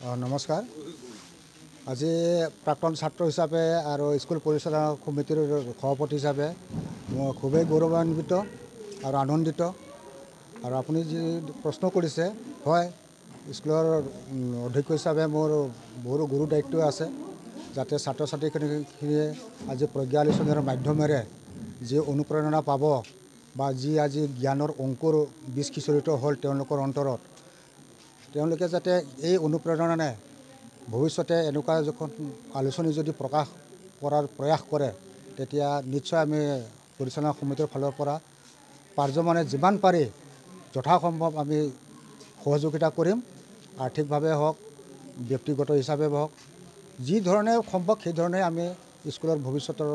নমস্কাৰ। আজি প্ৰাক্তন ছাত্ৰ হিচাপে আৰু স্কুল পৰিচালনা সমিতিৰ সভাপতি হিচাপে মই খুবেই গৌৰৱান্বিত আৰু আনন্দিত। আৰু আপুনি যি প্ৰশ্ন কৰিছে, হয়, স্কুলৰ অধ্যক্ষ হিচাপে মোৰ বহুতো গুৰু দায়িত্ব আছে, যাতে ছাত্ৰ ছাত্ৰীখিনিয়ে আজি প্ৰজ্ঞা আলোচনীৰ মাধ্যমেৰে যি অনুপ্ৰেৰণা পাব বা যি আজি জ্ঞানৰ অংকুৰ বীজ সিঁচৰিত হ'ল তেওঁলোকৰ অন্তৰত, তেওঁলোকে যাতে এই অনুপ্ৰেৰণাৰে ভৱিষ্যতে এনেকুৱা যখন আলোচনী যদি প্ৰকাশ কৰাৰ প্ৰয়াস কৰে, তেতিয়া নিশ্চয় আমি পৰিচালনা সমিতিৰ ফালৰ পৰা পাৰ্যমানে যিমান পাৰি যথাসম্ভৱ আমি সহযোগিতা কৰিম। আৰ্থিকভাৱে হওক, ব্যক্তিগত হিচাপে হওক, যি ধৰণে সম্ভৱ সেইধৰণে আমি স্কুলৰ ভৱিষ্যতৰ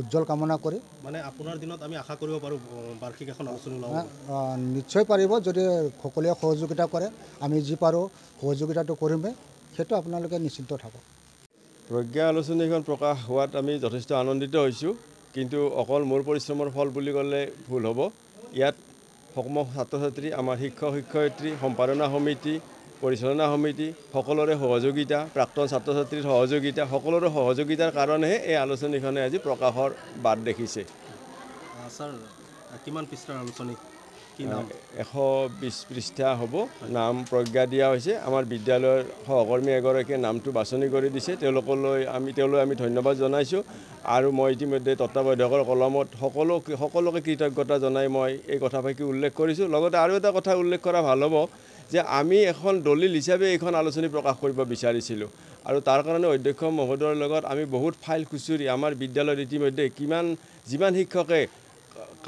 উজ্জ্বল কামনা কৰি মানে আপোনাৰ দিনত আমি আশা কৰিব পাৰোঁ বাৰ্ষিক এখন আলোচনী ওলাব? নিশ্চয় পাৰিব, যদি সকলোৱে সহযোগিতা কৰে। আমি যি পাৰোঁ সহযোগিতাটো কৰিমেই, সেইটো আপোনালোকে নিশ্চিন্ত থাকক। প্ৰজ্ঞা আলোচনীখন প্ৰকাশ হোৱাত আমি যথেষ্ট আনন্দিত হৈছোঁ, কিন্তু অকল মোৰ পৰিশ্ৰমৰ ফল বুলি ক'লে ভুল হ'ব। ইয়াত সকলো ছাত্ৰ ছাত্ৰী, আমাৰ শিক্ষক শিক্ষয়িত্ৰী, সম্পাদনা সমিতি, পৰিচালনা সমিতি সকলোৰে সহযোগিতা, প্ৰাক্তন ছাত্ৰ ছাত্ৰীৰ সহযোগিতা, সকলোৰে সহযোগিতাৰ কাৰণেহে এই আলোচনীখনে আজি প্ৰকাশৰ বাট দেখিছে। ছাৰ, কিমান পৃষ্ঠাৰ আলোচনী? 120 পৃষ্ঠা হ'ব। নাম প্ৰজ্ঞা দিয়া হৈছে। আমাৰ বিদ্যালয়ৰ সহকৰ্মী এগৰাকীয়ে নামটো বাছনি কৰি দিছে, তেওঁলোলৈ আমি ধন্যবাদ জনাইছোঁ। আৰু মই ইতিমধ্যে তত্ত্বাৱধায়কৰ কলমত সকলোকে কৃতজ্ঞতা জনাই মই এই কথাফাকি উল্লেখ কৰিছোঁ। লগতে আৰু এটা কথা উল্লেখ কৰা ভাল হ'ব যে আমি এখন দলিল হিচাপে এইখন আলোচনী প্ৰকাশ কৰিব বিচাৰিছিলোঁ, আৰু তাৰ কাৰণে অধ্যক্ষ মহোদয়ৰ লগত আমি বহুত ফাইল খুচুৰি আমাৰ বিদ্যালয়ত ইতিমধ্যে যিমান শিক্ষকে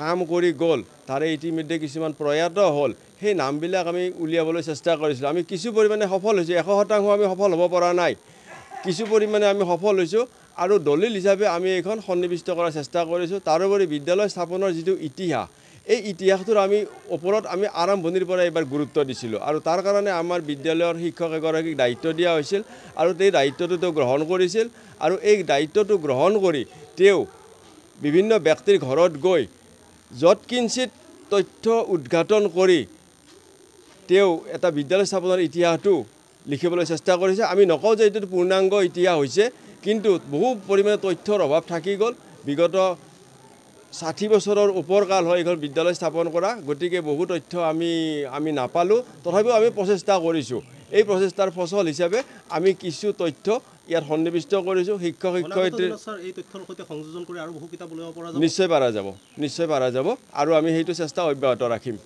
কাম কৰি গ'ল, তাৰে ইতিমধ্যে কিছুমান প্ৰয়াত হ'ল, সেই নামবিলাক আমি উলিয়াবলৈ চেষ্টা কৰিছিলোঁ। আমি কিছু পৰিমাণে সফল হৈছোঁ, 100% আমি সফল হ'ব পৰা নাই, কিছু পৰিমাণে আমি সফল হৈছোঁ। আৰু দলিল হিচাপে আমি এইখন সন্নিৱিষ্ট কৰাৰ চেষ্টা কৰিছোঁ। তাৰোপৰি বিদ্যালয় স্থাপনৰ যিটো ইতিহাস, এই ইতিহাসটোৰ ওপৰত আমি আৰম্ভণিৰ পৰা এইবাৰ গুৰুত্ব দিছিলোঁ, আৰু তাৰ কাৰণে আমাৰ বিদ্যালয়ৰ শিক্ষক এগৰাকীক দায়িত্ব দিয়া হৈছিল, আৰু এই দায়িত্বটো তেওঁ গ্ৰহণ কৰিছিল। আৰু এই দায়িত্বটো গ্ৰহণ কৰি তেওঁ বিভিন্ন ব্যক্তিৰ ঘৰত গৈ যৎকিঞ্চিত তথ্য উদ্ঘাটন কৰি তেওঁ এটা বিদ্যালয় স্থাপনৰ ইতিহাসটো লিখিবলৈ চেষ্টা কৰিছে। আমি নকওঁ যে এইটো পূৰ্ণাংগ ইতিহাস হৈছে, কিন্তু বহু পৰিমাণে তথ্যৰ অভাৱ থাকি গ'ল। বিগত 60 বছৰৰ ওপৰ কাল হয় এইখন বিদ্যালয় স্থাপন কৰা, গতিকে বহু তথ্য আমি নাপালোঁ। তথাপিও আমি প্ৰচেষ্টা কৰিছোঁ। এই প্ৰচেষ্টাৰ ফচল হিচাপে আমি কিছু তথ্য ইয়াত সন্নিৱিষ্ট কৰিছোঁ। শিক্ষক শিক্ষয়িত্ৰীৰ এই তথ্যৰ সৈতে সংযোজন কৰি আৰু বহু কিতাপ উলিয়াব পৰা যাব? নিশ্চয় পাৰা যাব, আৰু আমি সেইটো চেষ্টা অব্যাহত ৰাখিম।